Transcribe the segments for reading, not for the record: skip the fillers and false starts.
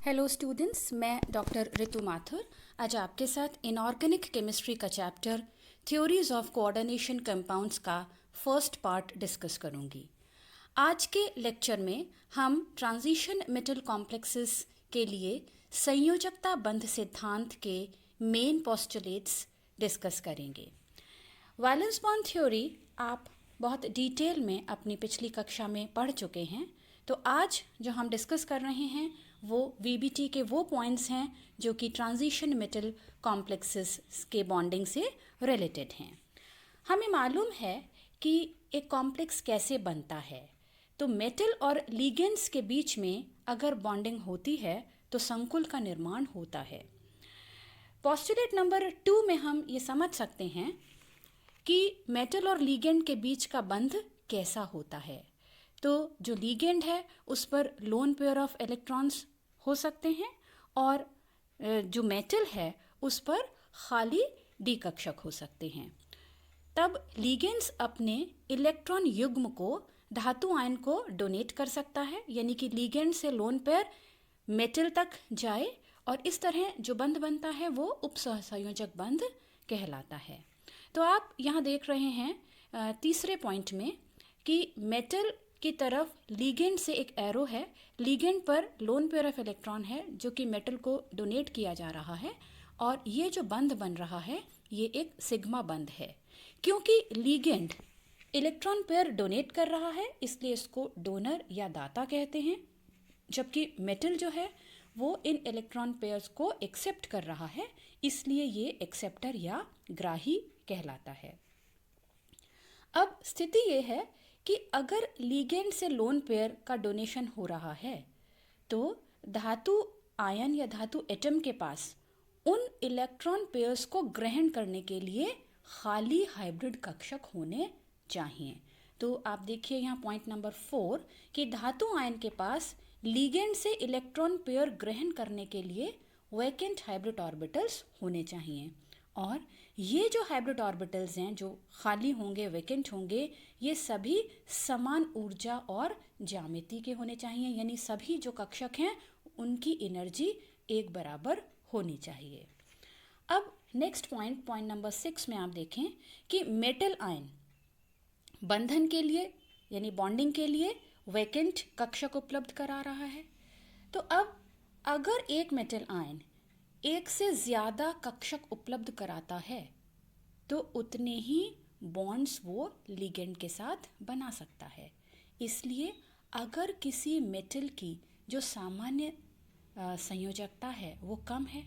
Hello students, मैं doctor Ritu Mathur आज आपके साथ इनऑर्गेनिक केमिस्ट्री का chapter theories of coordination compounds का फर्स्ट पार्ट डिस्कस करूंगी। आज के लेक्चर में हम ट्रांजिशन मेटल कॉम्प्लेक्सेस के लिए संयोजकता बंध सिद्धांत के मेन पोस्टुलेट्स डिस्कस करेंगे। वैलेंस बॉन्ड थ्योरी आप बहुत डिटेल में अपनी पिछली कक्षा में पढ़ चुके हैं, तो आज जो हम डिस्कस कर रहे हैं वो वीबीटी के वो पॉइंट्स हैं जो कि ट्रांजिशन मेटल कॉम्प्लेक्सेस के बॉन्डिंग से रिलेटेड हैं। हमें मालूम है कि एक कॉम्प्लेक्स कैसे बनता है। तो मेटल और लिगेंड्स के बीच में अगर बॉन्डिंग होती है तो संकुल का निर्माण होता है। पोस्टुलेट नंबर 2 में हम ये समझ सकते हैं कि मेटल और लिगेंड के बीच का बंध कैसा होता है। तो जो लिगेंड है उस पर लोन पेयर ऑफ इलेक्ट्रॉन्स हो सकते हैं और जो मेटल है उस पर खाली डी कक्षक हो सकते हैं। तब लिगेंड्स अपने इलेक्ट्रॉन युग्म को धातु आयन को डोनेट कर सकता है, यानी कि लिगेंड से लोन पेयर मेटल तक जाए और इस तरह जो बंध बनता है वो उपसहसंयोजक बंध कहलाता है। तो आप यहाँ देख रहे हैं तीसरे पॉइंट में कि मेटल की तरफ लिगेंड से एक एरो है, लिगेंड पर लोन पेयर ऑफ इलेक्ट्रॉन है जो कि मेटल को डोनेट किया जा रहा है और ये जो बंध बन रहा है ये एक सिग्मा बंध है। क्योंकि लिगेंड इलेक्ट्रॉन पेयर डोनेट कर रहा है इसलिए इसको डोनर या दाता कहते हैं, जबकि मेटल जो है वो इन इलेक्ट्रॉन पेयर्स को एक्सेप्ट कर रहा है इसलिए ये एक्सेप्टर या ग्राही कहलाता है। अब स्थिति ये है कि अगर लिगेंड से लोन पेयर का डोनेशन हो रहा है तो धातु आयन या धातु एटम के पास उन इलेक्ट्रॉन पेयर्स को ग्रहण करने के लिए खाली हाइब्रिड कक्षक होने चाहिए। तो आप देखिए यहाँ पॉइंट नंबर 4 कि धातु आयन के पास लिगेंड से इलेक्ट्रॉन पेयर ग्रहण करने के लिए वैकेंट हाइब्रिड ऑर्बिटल्स होने चाहिए और ये जो हाइब्रिड ऑर्बिटल्स हैं जो खाली होंगे, वैकेंट होंगे, ये सभी समान ऊर्जा और ज्यामिति के होने चाहिए, यानी सभी जो कक्षक हैं उनकी एनर्जी एक बराबर होनी चाहिए। अब नेक्स्ट पॉइंट नंबर 6 में आप देखें कि मेटल आयन बंधन के लिए यानी बॉन्डिंग के लिए वैकेंट कक्षक उपलब्ध करा रहा है। तो अब अगर एक मेटल आयन एक से ज़्यादा कक्षक उपलब्ध कराता है तो उतने ही बॉन्ड्स वो लिगेंड के साथ बना सकता है। इसलिए अगर किसी मेटल की जो सामान्य संयोजकता है वो कम है,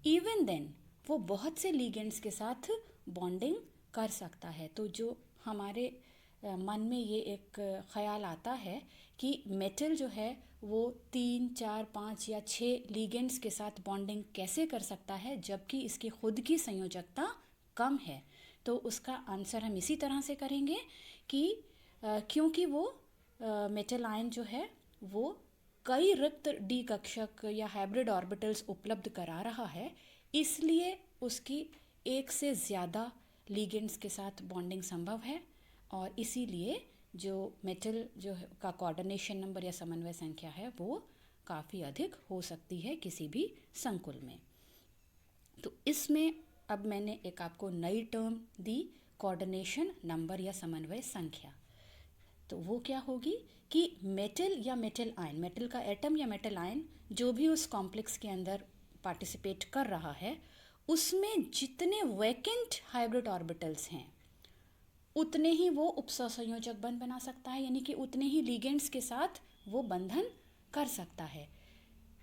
इवन देन वो बहुत से लिगेंड्स के साथ बॉन्डिंग कर सकता है। तो जो हमारे मन में ये एक ख्याल आता है कि मेटल जो है वो 3, 4, 5 या 6 लिगेंड्स के साथ बॉन्डिंग कैसे कर सकता है जबकि इसकी खुद की संयोजकता कम है, तो उसका आंसर हम इसी तरह से करेंगे कि क्योंकि वो मेटल आयन जो है वो कई रिक्त डी कक्षक या हाइब्रिड ऑर्बिटल्स उपलब्ध करा रहा है, इसलिए उसकी एक से ज़्यादा लिगेंड्स के साथ बॉन्डिंग संभव है और इसीलिए जो मेटल जो का कोऑर्डिनेशन नंबर या समन्वय संख्या है वो काफ़ी अधिक हो सकती है किसी भी संकुल में। तो इसमें अब मैंने एक आपको नई टर्म दी, कोऑर्डिनेशन नंबर या समन्वय संख्या। तो वो क्या होगी कि मेटल या मेटल आयन, मेटल का एटम या मेटल आयन जो भी उस कॉम्प्लेक्स के अंदर पार्टिसिपेट कर रहा है उसमें जितने वैकेंट हाइब्रिड ऑर्बिटल्स हैं उतने ही वो उपसहसंयोजक बंध बना सकता है, यानी कि उतने ही लिगेंड्स के साथ वो बंधन कर सकता है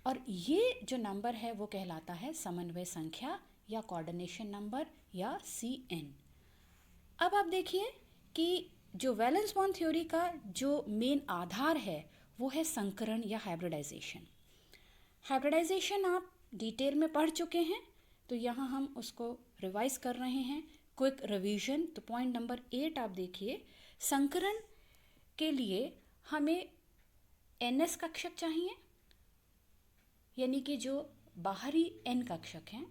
और ये जो नंबर है वो कहलाता है समन्वय संख्या या कोऑर्डिनेशन नंबर या CN। अब आप देखिए कि जो वैलेंस बॉन्ड थ्योरी का जो मेन आधार है वो है संकरण या हाइब्रिडाइजेशन। हाइब्रिडाइजेशन आप डिटेल में पढ़ चुके हैं, तो यहाँ हम उसको रिवाइज कर रहे हैं, क्विक रिवीजन। तो पॉइंट नंबर 8 आप देखिए, संकरण के लिए हमें NS कक्षक चाहिए, यानी कि जो बाहरी N कक्षक हैं,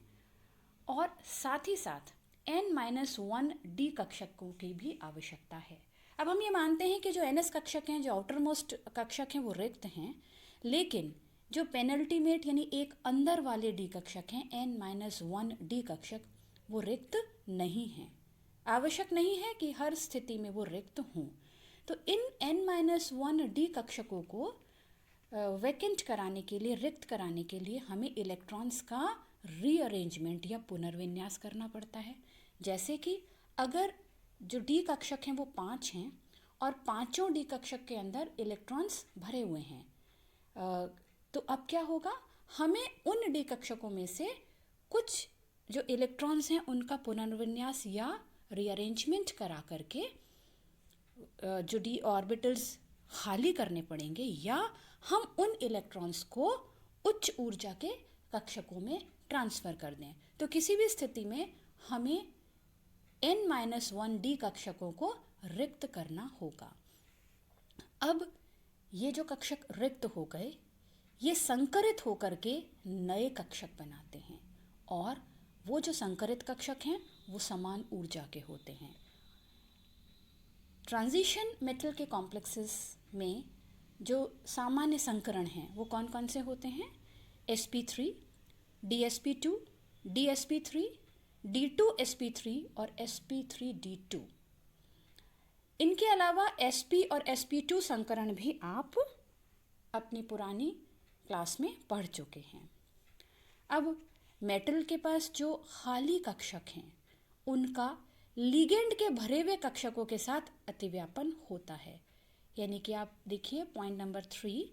और साथ ही साथ N-1 D कक्षकों की भी आवश्यकता है। अब हम ये मानते हैं कि जो NS कक्षक हैं, जो आउटर मोस्ट कक्षक हैं वो रिक्त हैं, लेकिन जो पेनल्टीमेट यानी एक अंदर वाले डी कक्षक हैं n-1 डी कक्षक, वो रिक्त नहीं हैं। आवश्यक नहीं है कि हर स्थिति में वो रिक्त हों। तो इन n-1 डी कक्षकों को वैकेंट कराने के लिए, रिक्त कराने के लिए हमें इलेक्ट्रॉन्स का रीअरेंजमेंट या पुनर्विन्यास करना पड़ता है। जैसे कि अगर जो डी कक्षक हैं वो 5 हैं और पांचों डी कक्षक के अंदर इलेक्ट्रॉन्स भरे हुए हैं, तो अब क्या होगा, हमें उन डी कक्षकों में से कुछ जो इलेक्ट्रॉन्स हैं उनका पुनर्विन्यास या रीअरेंजमेंट करा करके जो डी ऑर्बिटल्स खाली करने पड़ेंगे, या हम उन इलेक्ट्रॉन्स को उच्च ऊर्जा के कक्षकों में ट्रांसफ़र कर दें। तो किसी भी स्थिति में हमें n-1 डी कक्षकों को रिक्त करना होगा। अब ये जो कक्षक रिक्त हो गए, ये संकरित होकर के नए कक्षक बनाते हैं, और वो जो संकरित कक्षक हैं वो समान ऊर्जा के होते हैं। ट्रांजिशन मेटल के कॉम्प्लेक्सेस में जो सामान्य संकरण हैं वो कौन कौन से होते हैं? sp3, dsp2, dsp3, d2sp3 और sp3d2। इनके अलावा sp और sp2 संकरण भी आप अपनी पुरानी क्लास में पढ़ चुके हैं। अब मेटल के पास जो खाली कक्षक हैं उनका लिगेंड के भरे हुए कक्षकों के साथ अतिव्यापन होता है। यानी कि आप देखिए पॉइंट नंबर 3,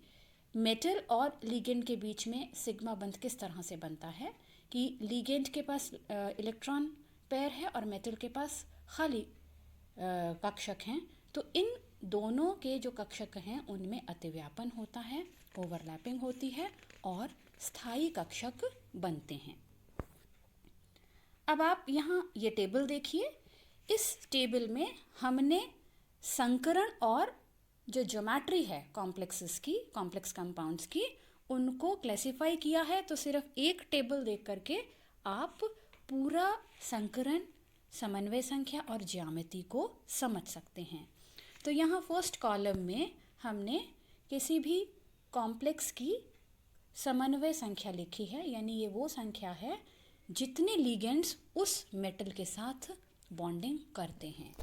मेटल और लिगेंड के बीच में सिग्मा बंध किस तरह से बनता है कि लिगेंड के पास इलेक्ट्रॉन पेयर है और मेटल के पास खाली कक्षक हैं। तो इन दोनों के जो कक्षक हैं उनमें अतिव्यापन होता है, ओवरलैपिंग होती है और स्थायी कक्षक बनते हैं। अब आप यहाँ ये टेबल देखिए। इस टेबल में हमने संकरण और जो ज्योमेट्री है कॉम्प्लेक्सेस की, कॉम्प्लेक्स कंपाउंड्स की, उनको क्लासिफाई किया है। तो सिर्फ एक टेबल देख करके आप पूरा संकरण, समन्वय संख्या और ज्यामिति को समझ सकते हैं। तो यहाँ फर्स्ट कॉलम में हमने किसी भी कॉम्प्लेक्स की समन्वय संख्या लिखी है, यानी ये वो संख्या है जितने लिगेंड्स उस मेटल के साथ बॉन्डिंग करते हैं।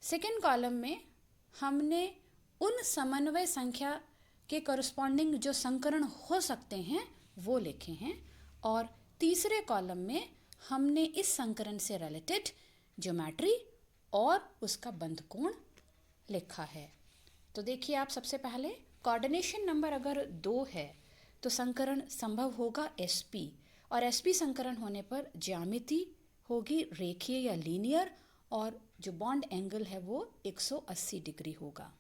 सेकेंड कॉलम में हमने उन समन्वय संख्या के करस्पॉन्डिंग जो संकरण हो सकते हैं वो लिखे हैं, और तीसरे कॉलम में हमने इस संकरण से रिलेटेड ज्योमेट्री और उसका बंध कोण लिखा है। तो देखिए आप, सबसे पहले कोऑर्डिनेशन नंबर अगर 2 है तो संकरण संभव होगा sp, और sp संकरण होने पर ज्यामिति होगी रेखीय या लीनियर, और जो बॉन्ड एंगल है वो 180 डिग्री होगा।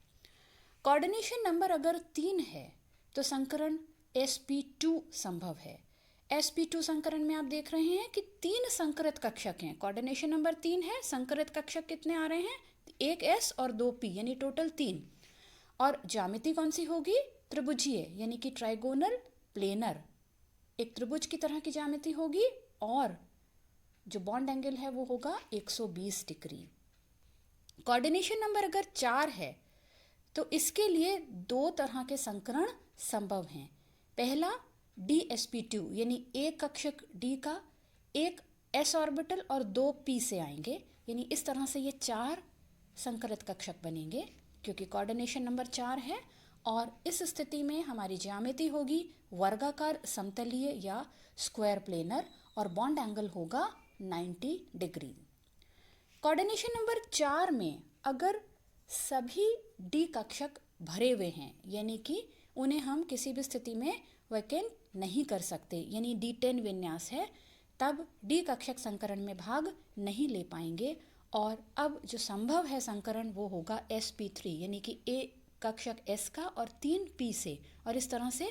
कोऑर्डिनेशन नंबर अगर 3 है तो संकरण sp2 संभव है। sp2 संकरण में आप देख रहे हैं कि 3 संकरित कक्षक हैं। कोऑर्डिनेशन नंबर 3 है, संकरित कक्षक कितने आ रहे हैं? 1 s और 2 p, यानी टोटल 3। और ज्यामिति कौन सी होगी? त्रिभुजीय, यानी कि ट्राइगोनल प्लेनर, एक त्रिभुज की तरह की ज्यामिति होगी, और जो बॉन्ड एंगल है वो होगा 120 डिग्री। कोऑर्डिनेशन नंबर अगर 4 है तो इसके लिए 2 तरह के संकरण संभव हैं। पहला dsp2, यानी एक कक्षक d का एक s ऑर्बिटल और 2 p से आएंगे, यानी इस तरह से ये 4 संकरित कक्षक बनेंगे क्योंकि कोऑर्डिनेशन नंबर 4 है। और इस स्थिति में हमारी ज्यामिति होगी वर्गाकार समतलीय या स्क्वायर प्लेनर, और बॉन्ड एंगल होगा 90 डिग्री। कोऑर्डिनेशन नंबर 4 में अगर सभी डी कक्षक भरे हुए हैं, यानी कि उन्हें हम किसी भी स्थिति में वैकेंट नहीं कर सकते, यानी D10 विन्यास है, तब डी कक्षक संकरण में भाग नहीं ले पाएंगे। और अब जो संभव है संकरण वो होगा sp3, यानी कि A कक्षक S का और 3 P से, और इस तरह से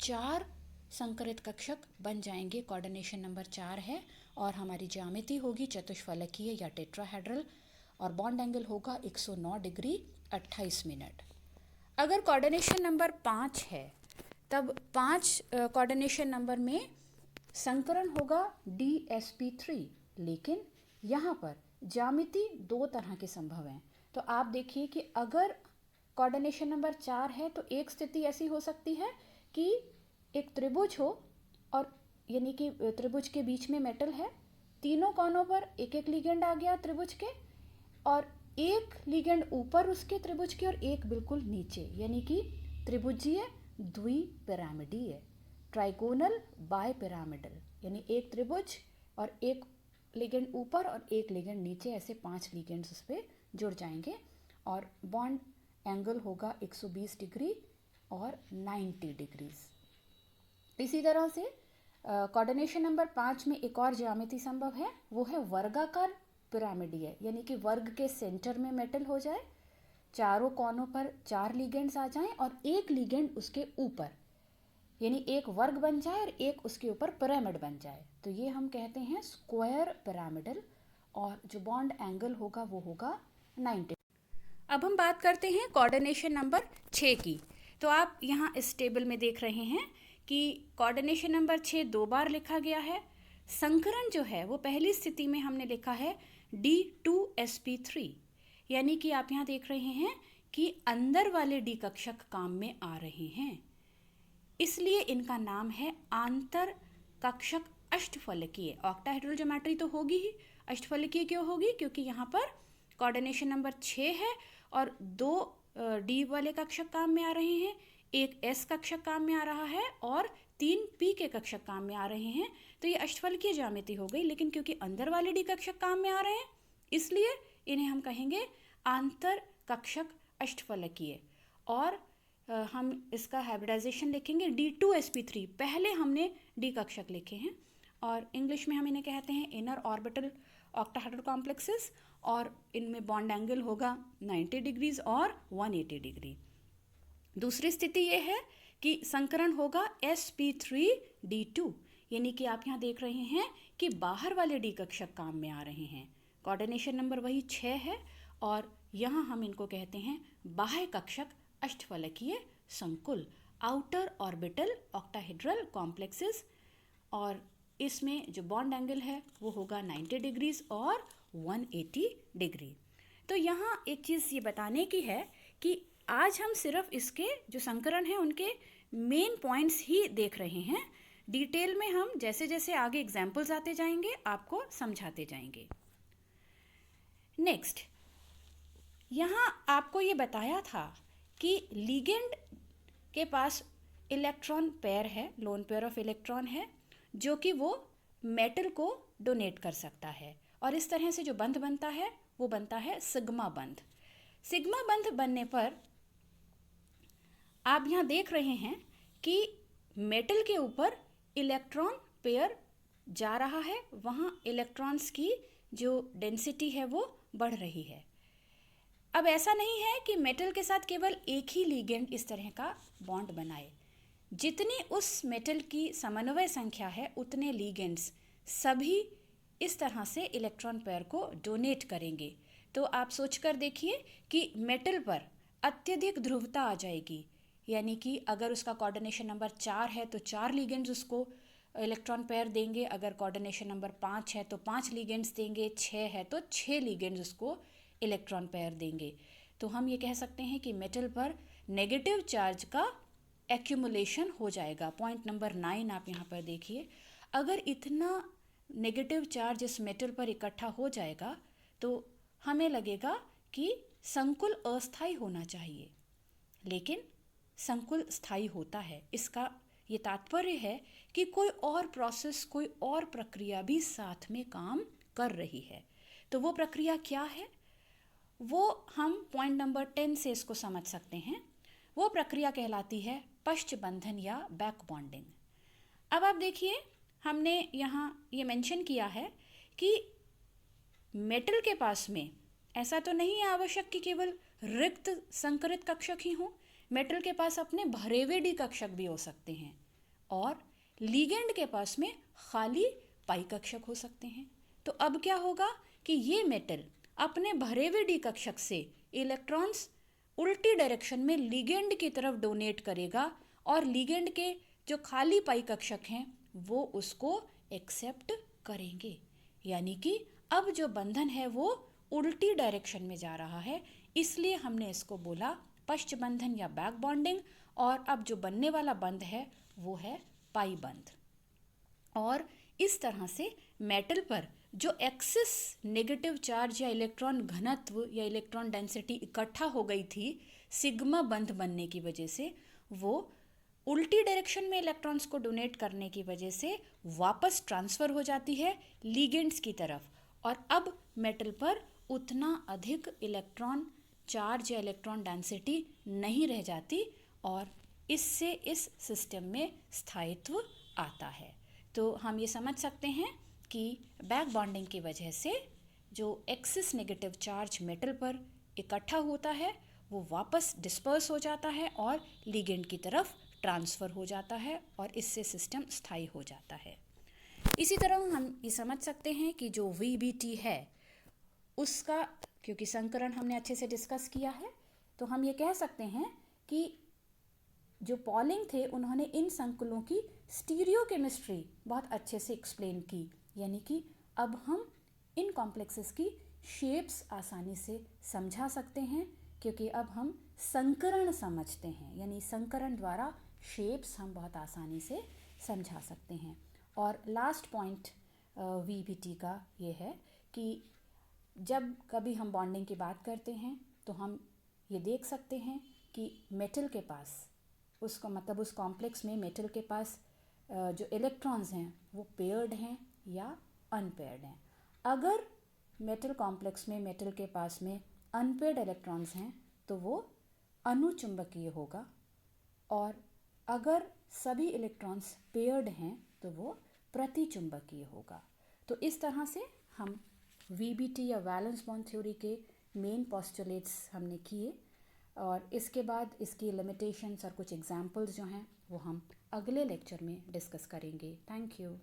4 संकरित कक्षक बन जाएंगे। कोऑर्डिनेशन नंबर 4 है, और हमारी ज्यामिति होगी चतुष्फलकीय या टेट्राहेड्रल, और बॉन्ड एंगल होगा 109 डिग्री 28 मिनट। अगर कोऑर्डिनेशन नंबर 5 है तब 5 कोऑर्डिनेशन नंबर में संकरण होगा dsp3, लेकिन यहाँ पर ज्यामिति 2 तरह के संभव हैं। तो आप देखिए कि अगर कोऑर्डिनेशन नंबर 4 है तो एक स्थिति ऐसी हो सकती है कि एक त्रिभुज हो और यानी कि त्रिभुज के बीच में मेटल है, तीनों कोनों पर एक एक लिगेंड आ गया त्रिभुज के, और एक लिगेंड ऊपर उसके त्रिभुज के और एक बिल्कुल नीचे, यानी कि त्रिभुजीय द्विपिरामिडीय, ट्राइगोनल बायपिरामिडल, यानी एक त्रिभुज और एक लिगेंड ऊपर और एक लिगेंड नीचे, ऐसे 5 लिगेंड्स उस पर जुड़ जाएंगे और बॉन्ड एंगल होगा 120 डिग्री और 90 डिग्रीज। इसी तरह से कोऑर्डिनेशन नंबर 5 में एक और ज्यामिति संभव है, वो है वर्गाकार पिरामिडीय, यानी कि वर्ग के सेंटर में मेटल हो जाए, चारों कोनों पर 4 लिगेंड्स आ जाएं और एक लिगेंड उसके ऊपर, यानी एक वर्ग बन जाए और एक उसके ऊपर पिरामिड बन जाए, तो ये हम कहते हैं स्क्वायर पिरामिडल, और जो बॉन्ड एंगल होगा वो होगा 90। अब हम बात करते हैं कोऑर्डिनेशन नंबर 6 की। तो आप यहाँ इस टेबल में देख रहे हैं कि कोऑर्डिनेशन नंबर 6 2 बार लिखा गया है। संकरण जो है वो पहली स्थिति में हमने लिखा है D2sp3, यानी कि आप यहाँ देख रहे हैं कि अंदर वाले डी कक्षक काम में आ रहे हैं, इसलिए इनका नाम है आंतर कक्षक अष्टफलकीय। ऑक्टाहेड्रल ज्योमेट्री तो होगी ही, अष्टफलकीय क्यों होगी? क्योंकि यहाँ पर कोऑर्डिनेशन नंबर 6 है और 2 डी वाले कक्षक काम में आ रहे हैं, एक एस कक्षक काम में आ रहा है और 3 पी के कक्षक काम में आ रहे हैं, तो ये अष्टफलकीय ज्यामिति हो गई। लेकिन क्योंकि अंदर वाले डी कक्षक काम में आ रहे हैं, इसलिए इन्हें हम कहेंगे आंतर कक्षक अष्टफलकीय। और हम इसका हाइब्रिडाइजेशन लिखेंगे D2sp3, पहले हमने डी कक्षक लिखे हैं, और इंग्लिश में हम इन्हें कहते हैं इनर ऑर्बिटल ऑक्टाहेड्रल कॉम्प्लेक्सेस, और इनमें बॉन्ड एंगल होगा 90 डिग्रीज और 180 डिग्री। दूसरी स्थिति ये है कि संकरण होगा sp3d2, यानी कि आप यहाँ देख रहे हैं कि बाहर वाले डी कक्षक काम में आ रहे हैं। कोऑर्डिनेशन नंबर वही 6 है और यहाँ हम इनको कहते हैं बाह्य कक्षक अष्टफलकीय संकुल, आउटर ऑर्बिटल ऑक्टाहेड्रल कॉम्प्लेक्सेस, और इसमें जो बॉन्ड एंगल है वो होगा 90 डिग्रीज और 180 डिग्री। तो यहाँ एक चीज़ ये बताने की है कि आज हम सिर्फ इसके जो संकरण हैं उनके मेन पॉइंट्स ही देख रहे हैं। डिटेल में हम जैसे जैसे आगे एग्जाम्पल्स आते जाएंगे आपको समझाते जाएंगे। नेक्स्ट, यहाँ आपको ये बताया था कि लिगेंड के पास इलेक्ट्रॉन पेयर है, लोन पेयर ऑफ इलेक्ट्रॉन है, जो कि वो मेटल को डोनेट कर सकता है, और इस तरह से जो बंध बनता है वो बनता है सिग्मा बंध। सिग्मा बंध बनने पर आप यहाँ देख रहे हैं कि मेटल के ऊपर इलेक्ट्रॉन पेयर जा रहा है, वहाँ इलेक्ट्रॉन्स की जो डेंसिटी है वो बढ़ रही है। अब ऐसा नहीं है कि मेटल के साथ केवल एक ही लिगेंड इस तरह का बॉन्ड बनाए, जितनी उस मेटल की समन्वय संख्या है उतने लिगेंड्स सभी इस तरह से इलेक्ट्रॉन पेयर को डोनेट करेंगे। तो आप सोचकर देखिए कि मेटल पर अत्यधिक ध्रुवता आ जाएगी, यानी कि अगर उसका कोऑर्डिनेशन नंबर 4 है तो 4 लिगेंड्स उसको इलेक्ट्रॉन पेयर देंगे, अगर कोऑर्डिनेशन नंबर 5 है तो 5 लिगेंड्स देंगे, 6 है तो 6 लिगेंड्स उसको इलेक्ट्रॉन पेयर देंगे। तो हम ये कह सकते हैं कि मेटल पर नेगेटिव चार्ज का एक्यूमुलेशन हो जाएगा। पॉइंट नंबर 9 आप यहाँ पर देखिए, अगर इतना नेगेटिव चार्ज इस मेटल पर इकट्ठा हो जाएगा तो हमें लगेगा कि संकुल अस्थायी होना चाहिए, लेकिन संकुल स्थायी होता है। इसका ये तात्पर्य है कि कोई और प्रोसेस, कोई और प्रक्रिया भी साथ में काम कर रही है। तो वो प्रक्रिया क्या है, वो हम पॉइंट नंबर 10 से इसको समझ सकते हैं। वो प्रक्रिया कहलाती है पश्च बंधन या बैक बॉन्डिंग। अब आप देखिए, हमने यहाँ ये मेंशन किया है कि मेटल के पास में ऐसा तो नहीं है आवश्यक कि केवल रिक्त संकरित कक्षक ही हों, मेटल के पास अपने भरे हुए डी कक्षक भी हो सकते हैं, और लिगेंड के पास में खाली पाई कक्षक हो सकते हैं। तो अब क्या होगा कि ये मेटल अपने भरे हुए डी कक्षक से इलेक्ट्रॉन्स उल्टी डायरेक्शन में लिगेंड की तरफ डोनेट करेगा, और लिगेंड के जो खाली पाई कक्षक हैं वो उसको एक्सेप्ट करेंगे, यानी कि अब जो बंधन है वो उल्टी डायरेक्शन में जा रहा है, इसलिए हमने इसको बोला पश्च बंधन या बैक बॉन्डिंग। और अब जो बनने वाला बंध है वो है पाई बंध। और इस तरह से मेटल पर जो एक्सेस नेगेटिव चार्ज या इलेक्ट्रॉन घनत्व या इलेक्ट्रॉन डेंसिटी इकट्ठा हो गई थी सिग्मा बंध बनने की वजह से, वो उल्टी डायरेक्शन में इलेक्ट्रॉन्स को डोनेट करने की वजह से वापस ट्रांसफ़र हो जाती है लिगेंड्स की तरफ, और अब मेटल पर उतना अधिक इलेक्ट्रॉन चार्ज या इलेक्ट्रॉन डेंसिटी नहीं रह जाती, और इससे इस सिस्टम में स्थायित्व आता है। तो हम ये समझ सकते हैं कि बैक बॉन्डिंग की वजह से जो एक्सिस नेगेटिव चार्ज मेटल पर इकट्ठा होता है वो वापस डिस्पर्स हो जाता है और लिगेंड की तरफ ट्रांसफ़र हो जाता है, और इससे सिस्टम स्थायी हो जाता है। इसी तरह हम ये समझ सकते हैं कि जो VBT है उसका, क्योंकि संकरण हमने अच्छे से डिस्कस किया है, तो हम ये कह सकते हैं कि जो पॉलिंग थे उन्होंने इन संकुलों की स्टीरियो केमिस्ट्री बहुत अच्छे से एक्सप्लेन की, यानी कि अब हम इन कॉम्प्लेक्सेस की शेप्स आसानी से समझा सकते हैं, क्योंकि अब हम संकरण समझते हैं, यानी संकरण द्वारा शेप्स हम बहुत आसानी से समझा सकते हैं। और लास्ट पॉइंट VBT का ये है कि जब कभी हम बॉन्डिंग की बात करते हैं तो हम ये देख सकते हैं कि मेटल के पास उसको, मतलब उस कॉम्प्लेक्स में मेटल के पास जो इलेक्ट्रॉन्स हैं वो पेयर्ड हैं या अनपेयर्ड हैं। अगर मेटल कॉम्प्लेक्स में मेटल के पास में अनपेयर्ड इलेक्ट्रॉन्स हैं तो वो अनुचुंबकीय होगा, और अगर सभी इलेक्ट्रॉन्स पेयर्ड हैं तो वो प्रतिचुंबकीय होगा। तो इस तरह से हम VBT या वैलेंस बॉन्ड थ्योरी के मेन पोस्टुलेट्स हमने किए, और इसके बाद इसकी लिमिटेशंस और कुछ एग्जांपल्स जो हैं वो हम अगले लेक्चर में डिस्कस करेंगे। Thank you.